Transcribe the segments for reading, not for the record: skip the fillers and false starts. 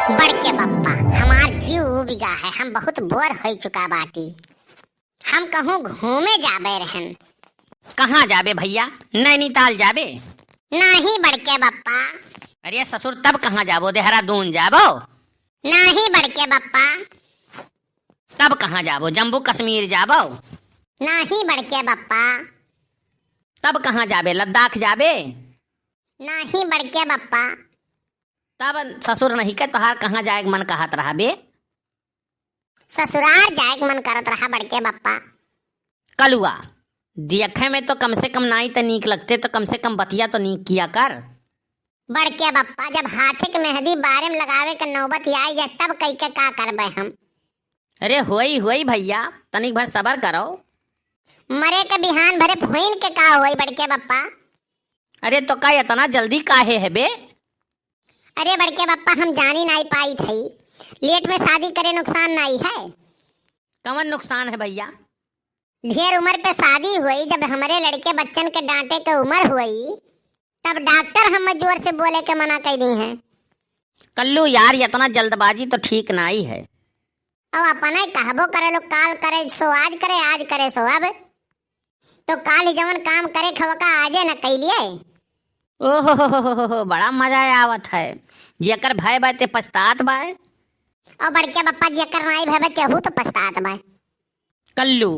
बड़के पप्पा हमार जीव उबिगा है। हम बहुत बोर हो चुका बाटी। हम कहूँ घूमे जाबे रहन। कहाँ जाबे भैया? नैनीताल जाबे? नहीं बड़के पप्पा। अरे ससुर तब कहाँ जाबो? देहरादून जाबो? नहीं बड़के पप्पा। तब कहाँ जाबो? जम्मू कश्मीर जाबो? नहीं बड़के पप्पा। तब कहाँ जाबे? लद्दाख जाबे? नहीं बड़के पप्पा। तब ससुर नहीं के तोहार कहाँ जाए के मन कहत रहा बे? ससुराल जाए के मन करत रहा बड़के पप्पा। कलुआ देखे में तो कम से कम नाई तो नीक लगते, तो कम से कम बतिया तो नीक किया कर। बड़के पप्पा जब हाथे के मेहंदी बारे में लगावे के नौबत आई जाए तब कई के का करबे हम। अरे होई होई भैया, तनिक भर सबर करो। मरे के बिहान भरे फुइन के का होई बड़के पप्पा। अरे तो का इतना जल्दी काहे है बे? अरे बड़के पप्पा हम जानी नहीं पाई थी। लेट में शादी करे नुकसान नहीं है। कवन नुकसान है भैया? ढेर उम्र पे शादी हुई। जब हमारे लड़के बच्चन के डांटे के उम्र हुई तब डॉक्टर हम जोर से बोले के मना कर दी है। कल्लू यार, इतना जल्दबाजी तो ठीक नहीं है। अब अपना ही कहबो करे लोग काल करे सो आज करे, आज करे सो अब। तो काल ही जवन काम करे खवका आजे न कैलिए। ओहो बड़ा मजा आवत है। जेकर भाई बाते पछतात बाय। और बड़के पप्पा जी कर नाई भवे केहू तो पछतात बा। कल्लू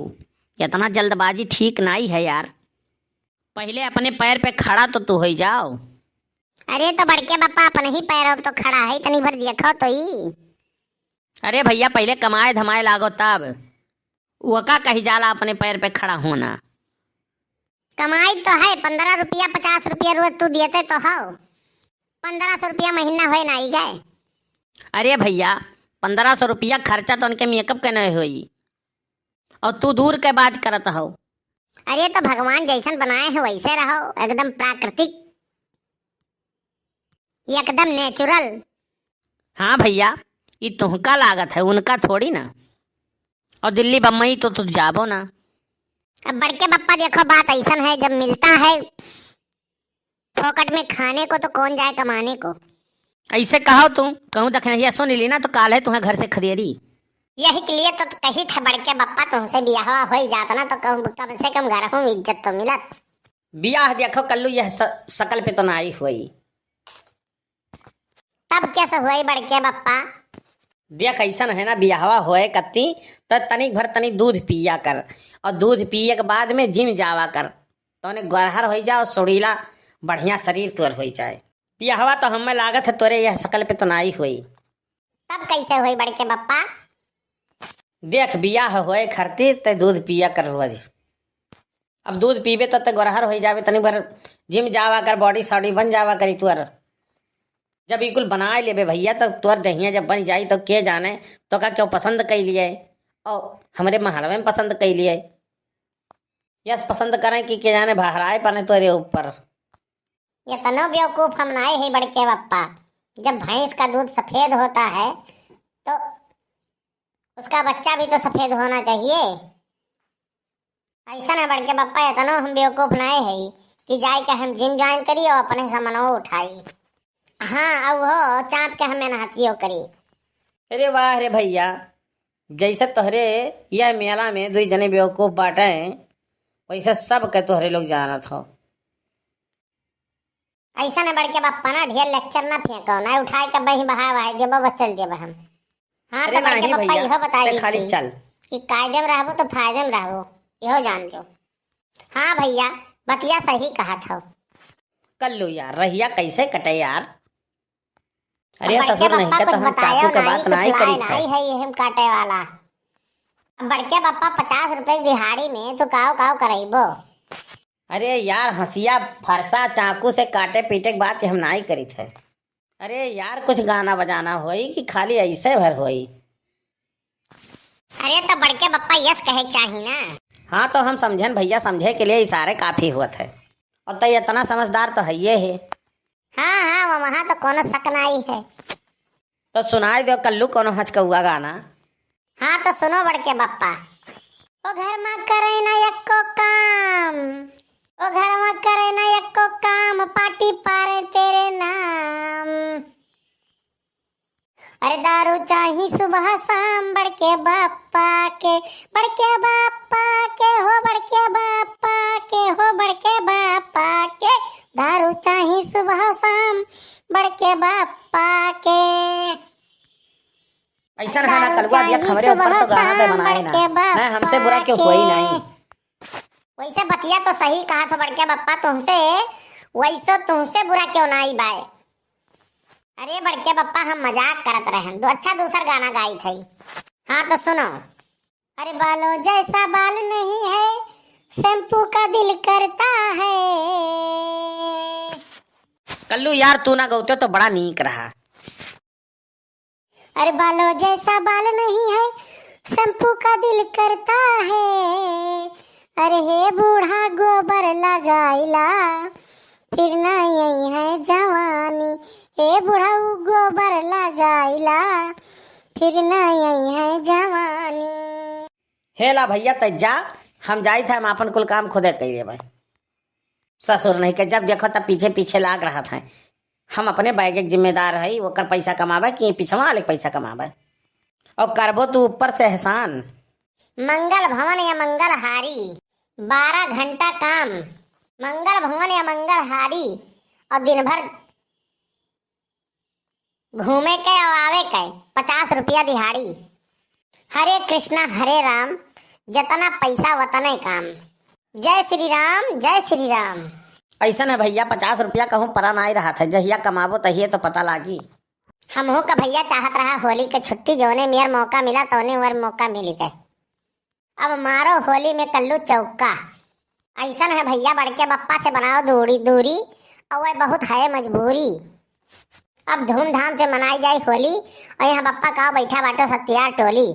इतना जल्दबाजी ठीक नहीं है यार। पहले अपने पैर पे खड़ा तो तू हो जाओ। अरे तो बड़के पप्पा अपने ही पैरों पे तो खड़ा है, तनी भर देखो तो ही। अरे भैया पहले कमाए धमाए लागो तब वो का कही जाला अपने पैर पे खड़ा होना। कमाई तो है 15 रुपया 50 रुपया रोज तू देते तो हो। 1500 रुपया महीना हो नहीं गए। अरे भैया 1500 रुपया खर्चा तो उनके मेकअप के नहीं हुई और तू दूर के बात करत हो। अरे तो भगवान जैसन बनाए हैं वैसे रहो, एकदम प्राकृतिक, एकदम नेचुरल। हाँ भैया, ये तुमका लागत है, उनका थोड़ी ना। और दिल्ली बम्बई तो तू जाबो ना। अब बड़के पप्पा देखो बात ऐसा है, जब मिलता है फोकट में खाने को तो कौन जाए कमाने को। ऐसे कहो तुम कहूँ दखन सुन ली ना तो काल है तुम्हें घर से खदेरी। यही के लिए तो कही था बड़के पप्पा तुमसे ब्याह हो जाता ना तो कम से कम घर में इज्जत तो मिलत। ब्याह देखो कल्लू यह शकल पे तो ना आई हुई। तब कैसे हुई बड़के पप्पा? देख ऐसा है ना, ब्याहवा होए कत्ती तो तनिक भर तनी दूध पिया कर और दूध पिए के बाद में जिम जावा कर तो उन्हें गरहर हो जाओ, सुड़ीला बढ़िया शरीर तोर हो जाए। ब्याहवा तो हमें लागत है तोरे यह शकल पे तो ना आई हुई। तब कैसे हुई बड़के पप्पा? देख बियाह होए खरती ते दूध पिया कर रोज। अब दूध पीबे तो गरहर हो जावे, तनी भर जिम जावा कर, बॉडी सॉडी बन जावा करी तुअर। जब बिल्कुल बना लेबे भैया तो तुअर दहिया जब बन जाई तो के जाने तो का क्यों पसंद कर लिए और हमारे महलवे में पसंद कर लिए। यस पसंद करें कि के जाने बहराए पाने तुअरे ऊपर। ये तनो बेवकूफ हम नाए है बड़के पप्पा। जब भैंस का दूध सफेद होता है तो उसका बच्चा भी तो सफेद होना चाहिए। ऐसा ना बड़के पप्पा, इतना हम बेवकूफ नाए है कि जाए के हम जिम ज्वाइन करी और अपने सामानो उठाई। हाँ अब हो चाँप के हमें नहातियो करी। अरे वाह रे भैया, जैसे तोहरे यह मेला में दो जने बेवकूफ बाटे वैसे सब के तोहरे लोग जानत हो। ऐसा ना बड़के पप्पा ना ढेर लेक्चर ना फेंको, ना उठाए के बही बहा बहा देबो बस चल देबो हम। हाँ तो बड़के पप्पा यह बताइए खाली चल कि कायदे में रहबो तो फायदे में रहबो, यहो जान लो। हाँ भैया बतिया सही कहा था। कल्लू यार रहिया कैसे कटे यार। अरे ससुर नहीं का तो हम चाकू के बात नहीं करी नहीं है ये हम काटे वाला। बड़के पप्पा 50 रुपए दिहाड़ी में तो काव काव करेबो। अरे यार हंसिया फरसा चाकू से काटे पीटे के बात हम नहीं करी थे। अरे यार कुछ गाना बजाना होई कि खाली ऐसे भर होई? अरे तो बड़के पप्पा यस कहे चाहिए ना। हाँ तो हम समझन भैया, समझे के लिए इशारे काफी हुआ थे और तो इतना समझदार तो है ये है। हाँ हाँ वहाँ तो कोनो शक नहीं है। तो सुनाई दो कल्लू कोनो हचकौआ गाना। हाँ तो सुनो बड़के पप्पा। ओ घर में करे ना एको काम, ओ घर में करे ना एको काम, पार्टी पारे तेरे नाम। अरे दारू चाही सुबह शाम बड़के बापा के, बड़के बापा के हो, बड़के बापा के हो, बड़के बापा के। दारू चाही सुबह शाम बड़के बापा के। ऐसा है ना कलवा दिया खबरें ऊपर तो गाना दे बनाए ना, नहीं हमसे बुरा क्यों कोई नहीं। वैसे बतिया तो सही कहा था बड़के बापा तुमसे, वैसो तुमसे बुरा क्यों ना आई बाय। अरे बड़के बापा हम मजाक करत रहे, अच्छा दूसरा गाना गाई थी। हाँ तो सुनो। अरे बालों जैसा बाल नहीं है, शैम्पू का दिल करता है। कल्लू यार तू ना गौते तो बड़ा नीक रहा। अरे बालों जैसा बाल नहीं है, शैम्पू का दिल करता है। अरे हे बूढ़ा गोबर लगाइला, फिर ना यही है जवानी। हे बूढ़ा गोबर लगाइला, फिर ना यही है जवानी। हेला भैया तै जा, हम जाई थे, हम अपन कुल काम खुदे करिए भाई। ससुर नहीं के जब देखो तब पीछे पीछे लाग रहा था। हम अपने बैग एक जिम्मेदार है, वो कर पैसा कमावे कि पीछे वाले पैसा कमावे। और करबो तू ऊपर से एहसान। मंगल भवन या मंगल हारी, 12 घंटा काम। मंगल भवन या मंगल हारी, और दिन भर घूमे के और आवे के 50 रुपया दिहाड़ी। हरे कृष्णा हरे राम, जतना पैसा वतने काम। जय श्री राम, जय श्री राम। ऐसा है भैया 50 रुपया कहूँ परा ना रहा था, जहिया कमाबो तहिए तो पता लागी। हमहू का भैया चाहत रहा होली के छुट्टी, जोने मेयर मौका मिला तोने वर मौका मिली गए। अब मारो होली में कल्लू चौका। ऐसा है भैया बड़के बप्पा से बनाओ दूरी दूरी, और वह बहुत है मजबूरी। अब धूमधाम से मनाई जाए होली, और यहाँ बप्पा का बैठा बाटो सत्यार टोली।